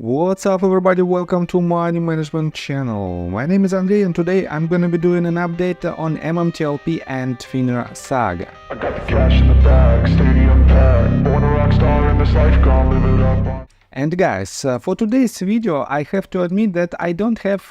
What's up everybody, welcome to money management channel. My name is Andrei and today I'm gonna be doing an update on MMTLP and FINRA saga. I got the cash in the bag, stadium packed, born a rock star in this life, gonna live it up. And guys, for today's video I have to admit that I don't have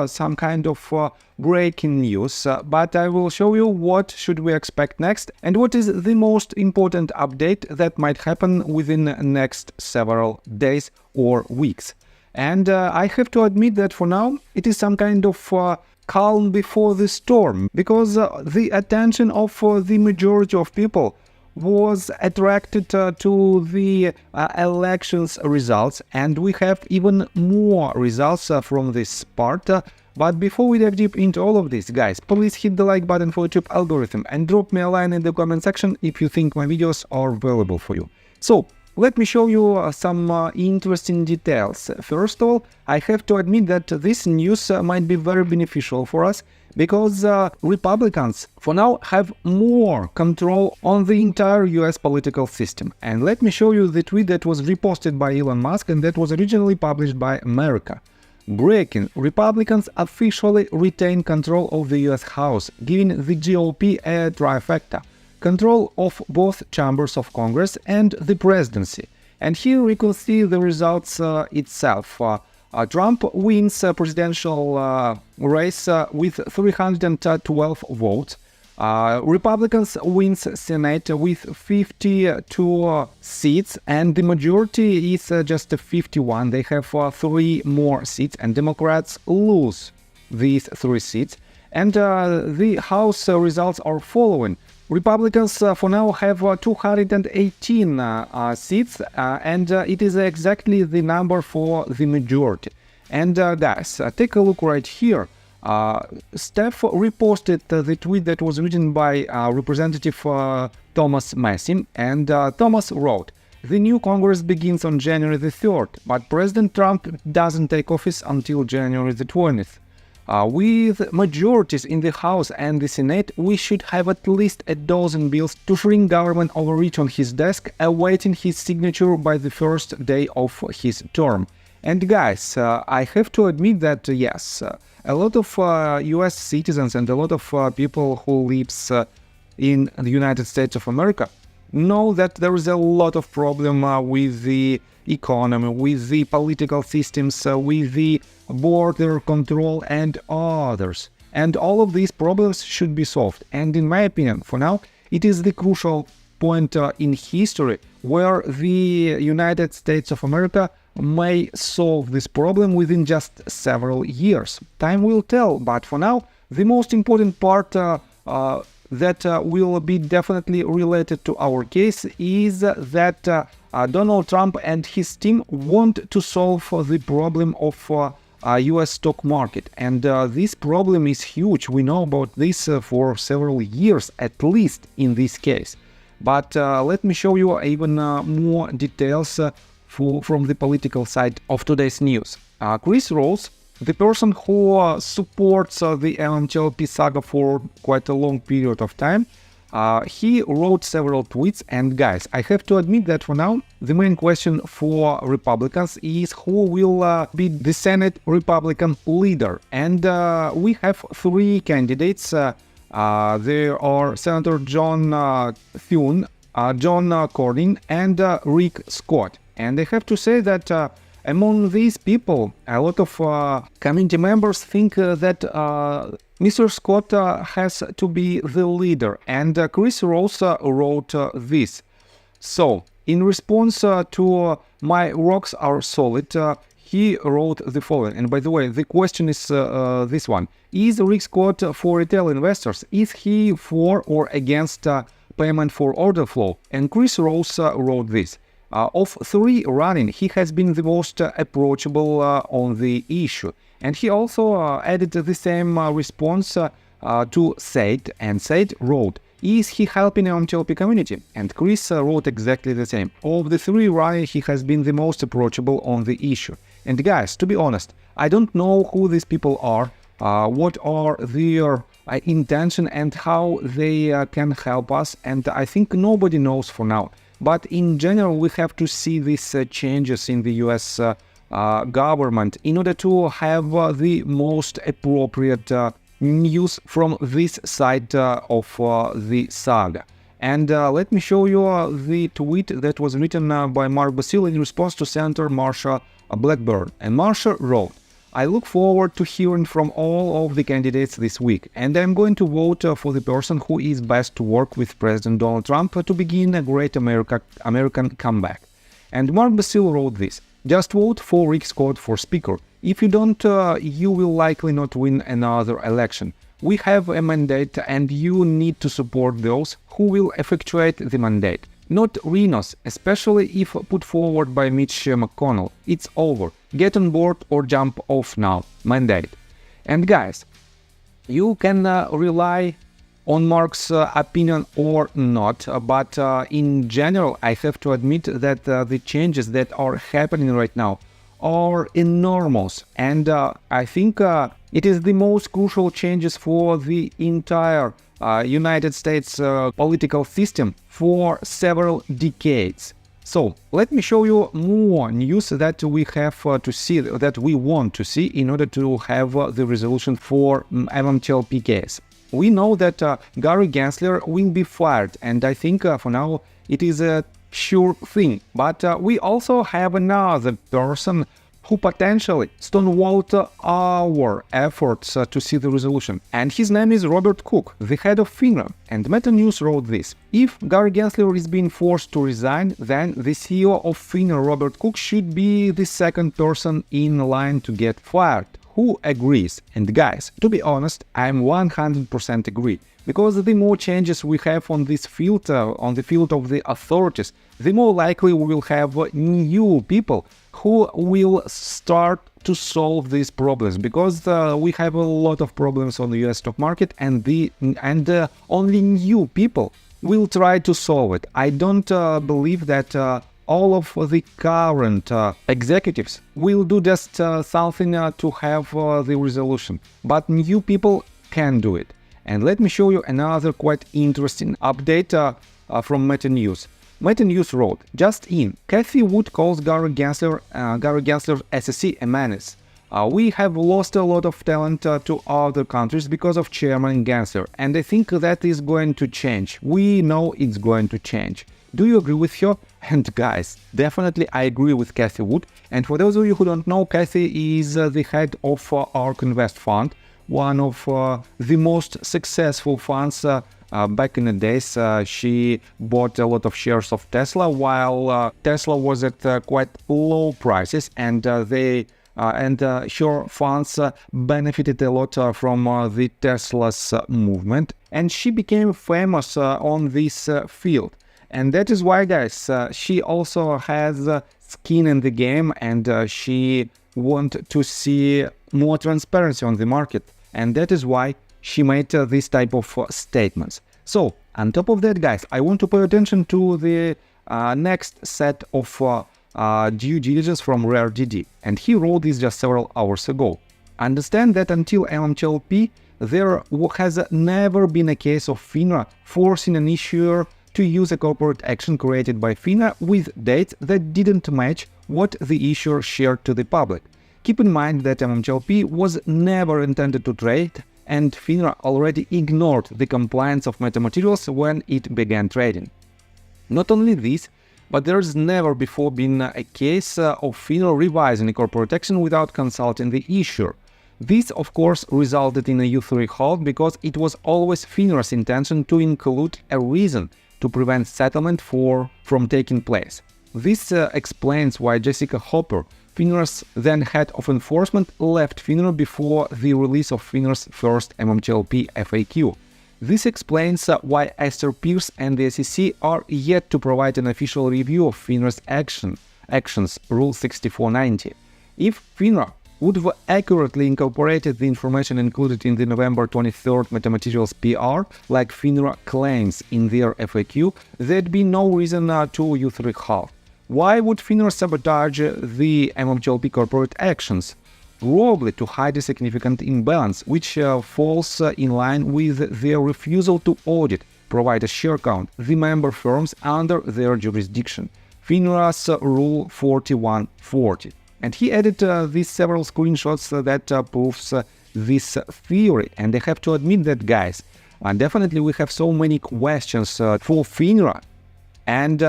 some kind of breaking news, but I will show you what should we expect next and what is the most important update that might happen within the next several days or weeks. And I have to admit that for now it is some kind of calm before the storm, because the attention of the majority of people was attracted to the elections results, and we have even more results from this part. But before we dive deep into all of this, guys, please hit the like button for YouTube algorithm and drop me a line in the comment section if you think my videos are valuable for you. So let me show you some interesting details. First of all, I have to admit that this news might be very beneficial for us, because Republicans for now have more control on the entire US political system. And let me show you the tweet that was reposted by Elon Musk and that was originally published by America. Breaking: Republicans officially retain control of the US House, giving the GOP a trifecta: control of both chambers of Congress and the presidency. And here we can see the results itself. Trump wins presidential race with 312 votes. Republicans wins Senate with 52 seats, and the majority is just 51. They have 3 more seats, and Democrats lose these 3 seats. And the House results are following. Republicans for now have 218 seats, and it is exactly the number for the majority. And guys, take a look right here. Steph reposted the tweet that was written by Representative Thomas Massie, and Thomas wrote: "The new Congress begins on January the 3rd, but President Trump doesn't take office until January the 20th. With majorities in the House and the Senate, we should have at least a dozen bills to shrink government overreach on his desk, awaiting his signature by the first day of his term." And guys, I have to admit that yes, a lot of US citizens and a lot of people who lives in the United States of America know that there is a lot of problem with the economy, with the political systems, with the border control and others. And all of these problems should be solved. And in my opinion, for now, it is the crucial point in history where the United States of America may solve this problem within just several years. Time will tell, but for now, the most important part that will be definitely related to our case is that Donald Trump and his team want to solve the problem of US stock market. And this problem is huge. We know about this for several years, at least in this case. But let me show you even more details from the political side of today's news. Chris Rose, the person who supports the MMTLP saga for quite a long period of time, he wrote several tweets. And guys, I have to admit that for now, the main question for Republicans is who will be the Senate Republican leader. And we have 3 candidates. There are Senator John Thune, John Cornyn, and Rick Scott. And I have to say that among these people, a lot of community members think that Mr. Scott has to be the leader. And Chris Rose wrote this: "So, in response to my rocks are solid," he wrote the following. And by the way, the question is this one: is Rick Scott for retail investors? Is he for or against payment for order flow? And Chris Rose wrote this: "Of 3 running, he has been the most approachable on the issue." And he also added the same response to Said, and Said wrote: "Is he helping the MMTLP community?" And Chris wrote exactly the same. Of the 3 running, he has been the most approachable on the issue. And guys, to be honest, I don't know who these people are, what are their intention and how they can help us, and I think nobody knows for now. But in general, we have to see these changes in the US government in order to have the most appropriate news from this side of the saga. And let me show you the tweet that was written by Mark Basil in response to Senator Marsha Blackburn. And Marsha wrote, "I look forward to hearing from all of the candidates this week, and I'm going to vote for the person who is best to work with President Donald Trump to begin a great American comeback." And Mark Basil wrote this, "Just vote for Rick Scott for Speaker. If you don't, you will likely not win another election. We have a mandate and you need to support those who will effectuate the mandate. Not Rhinos, especially if put forward by Mitch McConnell. It's over. Get on board or jump off now. Mandate." And guys, you can rely on Mark's opinion or not, but in general, I have to admit that the changes that are happening right now are enormous, and I think it is the most crucial changes for the entire United States political system for several decades. So let me show you more news that we have to see, that we want to see in order to have the resolution for MMTLP case. We know that Gary Gensler will be fired, and I think for now it is a sure thing. But we also have another person who potentially stonewalled our efforts to see the resolution. And his name is Robert Cook, the head of FINRA. And Meta News wrote this: "If Gary Gensler is being forced to resign, then the CEO of FINRA, Robert Cook, should be the second person in line to get fired." Who agrees? And guys, to be honest, I'm 100% agree. Because the more changes we have on this field, on the field of the authorities, the more likely we will have new people who will start to solve these problems. Because we have a lot of problems on the US stock market, and only new people will try to solve it. I don't believe that all of the current executives will do just something to have the resolution, but new people can do it. And let me show you another quite interesting update from Meta News. Meta News wrote, "Just in, Kathy Wood calls Gary Gensler's SEC a menace. We have lost a lot of talent to other countries because of Chairman Gensler, and I think that is going to change. We know it's going to change." Do you agree with her? And guys, definitely I agree with Kathy Wood. And for those of you who don't know, Kathy is the head of ARK Invest Fund, one of the most successful funds back in the days. She bought a lot of shares of Tesla while Tesla was at quite low prices, and her funds benefited a lot from the Tesla's movement, and she became famous on this field. And that is why, guys, she also has skin in the game, and she wants to see more transparency on the market. And that is why she made this type of statements. So, on top of that, guys, I want to pay attention to the next set of due diligence from RareDD. And he wrote this just several hours ago. Understand that until MMTLP, there has never been a case of FINRA forcing an issuer to use a corporate action created by FINRA with dates that didn't match what the issuer shared to the public. Keep in mind that MMTLP was never intended to trade, and FINRA already ignored the compliance of metamaterials when it began trading. Not only this, but there's never before been a case of FINRA revising a corporate action without consulting the issuer. This, of course, resulted in a U3 halt because it was always FINRA's intention to include a reason to prevent settlement from taking place. This explains why Jessica Hopper, FINRA's then head of enforcement, left FINRA before the release of FINRA's first MMTLP FAQ. This explains why Esther Pierce and the SEC are yet to provide an official review of FINRA's actions, Rule 6490. If FINRA would have accurately incorporated the information included in the November 23rd metamaterials PR, like FINRA claims in their FAQ, there'd be no reason to U3 halt. Why would FINRA sabotage the MMTLP corporate actions? Probably to hide a significant imbalance, which falls in line with their refusal to audit, provide a share count, the member firms under their jurisdiction. FINRA's Rule 4140. And he added these several screenshots that proves this theory. And I have to admit that, guys, definitely we have so many questions for FINRA, and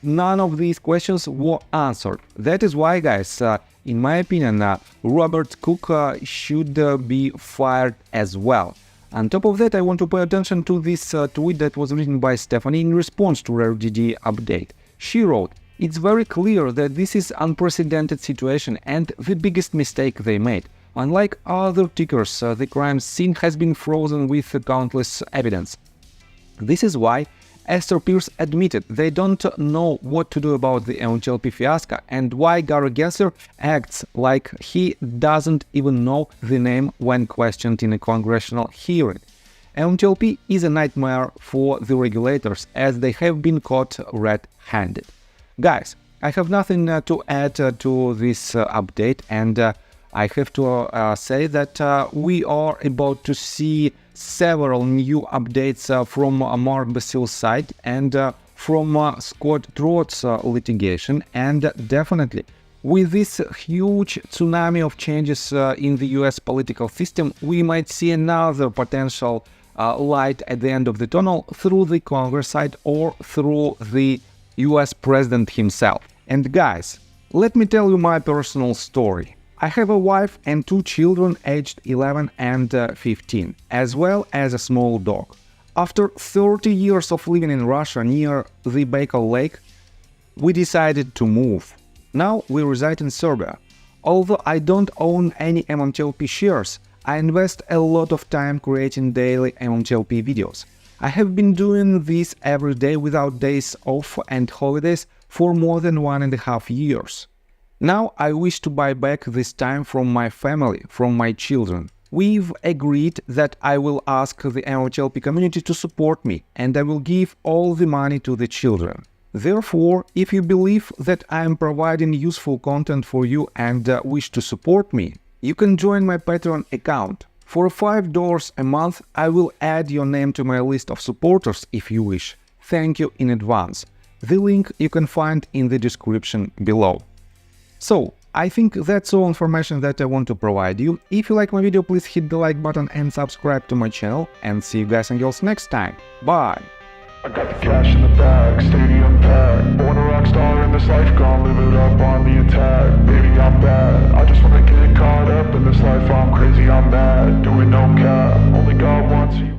none of these questions were answered. That is why, guys, in my opinion, Robert Cook should be fired as well. On top of that, I want to pay attention to this tweet that was written by Stephanie in response to RDD update. She wrote, "It's very clear that this is unprecedented situation and the biggest mistake they made. Unlike other tickers, the crime scene has been frozen with countless evidence. This is why Esther Pierce admitted they don't know what to do about the MMTLP fiasco, and why Gary Gensler acts like he doesn't even know the name when questioned in a congressional hearing. MMTLP is a nightmare for the regulators, as they have been caught red-handed." Guys, I have nothing to add to this update, and I have to say that we are about to see several new updates from Mark Basil's side and from Scott Trott's litigation, and definitely with this huge tsunami of changes in the US political system, we might see another potential light at the end of the tunnel through the Congress side or through the US president himself. And guys, let me tell you my personal story. I have a wife and 2 children aged 11 and 15, as well as a small dog. After 30 years of living in Russia near the Baikal Lake, we decided to move. Now we reside in Serbia. Although I don't own any MMTLP shares, I invest a lot of time creating daily MMTLP videos. I have been doing this every day without days off and holidays for more than 1.5 years. Now I wish to buy back this time from my family, from my children. We've agreed that I will ask the MMTLP community to support me, and I will give all the money to the children. Therefore, if you believe that I am providing useful content for you and wish to support me, you can join my Patreon account. For $5 a month, I will add your name to my list of supporters if you wish. Thank you in advance. The link you can find in the description below. So, I think that's all information that I want to provide you. If you like my video, please hit the like button and subscribe to my channel, and see you guys and girls next time. Bye! I got the cash in the bag, stadium packed. Born a rock star in this life, gonna live it up on the attack. Baby, I'm bad, I just wanna get caught up in this life. I'm crazy, I'm mad, doing no cap. Only God wants you.